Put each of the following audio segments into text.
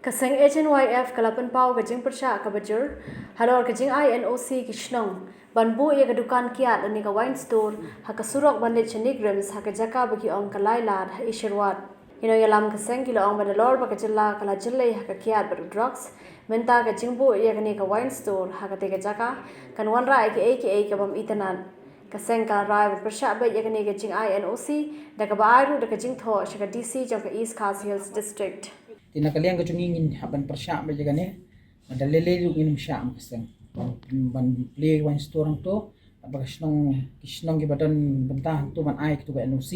Kaseng Hnyf kalapan pau kajing Pyrshah kabajur halor kajing INOC kishnong banbu Buh Dukan Kyiad ani ka wine store hakasurok ban Lynti Sha Neigrihms hakajaka bagi ong kalailad ha isherwat hino yalam kaseng kilo ong banalor bakajilla kala jille hakakiad bar drugs menta kajing Buh ani ka wine store hakatega jaka kan wanra aka kabam itanan kaseng ka rai Pyrshah ba ani kajing INOC daga bairu daga jing tho shaka DC jangka East Khas Hills district tina kalian ka chungingin haban Pyrshah ba jagane madalele lu inum sha am kaseng ban play wine store to abaga kisnong gibadan bentah tu man ai tu ba NOC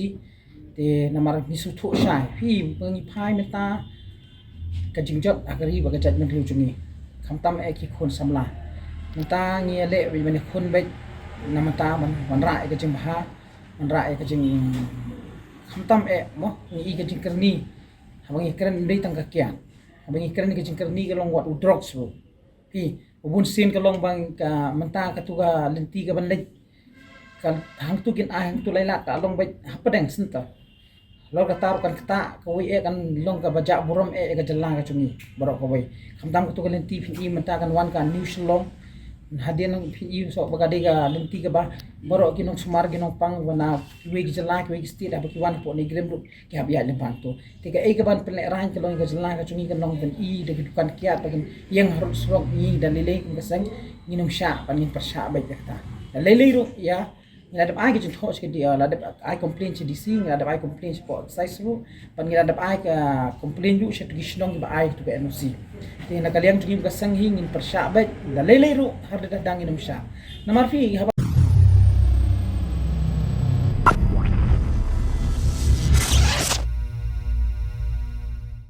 te namar nisu tho sha hi bangi phai meta ka jingjot agari baga jat men lu chungi khamtam e ki khon samla meta ngi le bi man khon ba namata man ra ka jing bha man ra ka jing khamtam e mo ngi ka jing kerni abangi keren ndai tangka kian abangi keren ke jingkerni ke long wat drugs bo hi ubun sin ke long bang ka menta ka tuga lenti ka banlej kan hang tu kin hang tu laila ka long bai hapadeng senta lo ka tar kan kata ko wi e kan long ka baja buram e ka jalla ka chungi borok ko bai khamdam ka tuga lenti phin i menta kan wan ka new shlong hadian phin i so baga de ga lenti ka ba borok kinong sumar kinong pang wana wi ki jalla ki wi sti da ki wan po ni grem ru ki habia le bang to tika e ka ban pele ran ka long ka jalla ka chungi kan long ben i de dukan kiat bagin yang harus srok ni dan lele kun kasang nginum sha pan ngin Pyrshah ba jakta lele ru ya ngadap ai ki thos ke dia ladap ai complain ci DC ngadap ai complain ci po size ru pan ngadap ai ka complain ju sha tugi shnong ba ai tu ka NOC te na kalian tugi kasang hingin Pyrshah ba lele ru har da dangin sha namar fi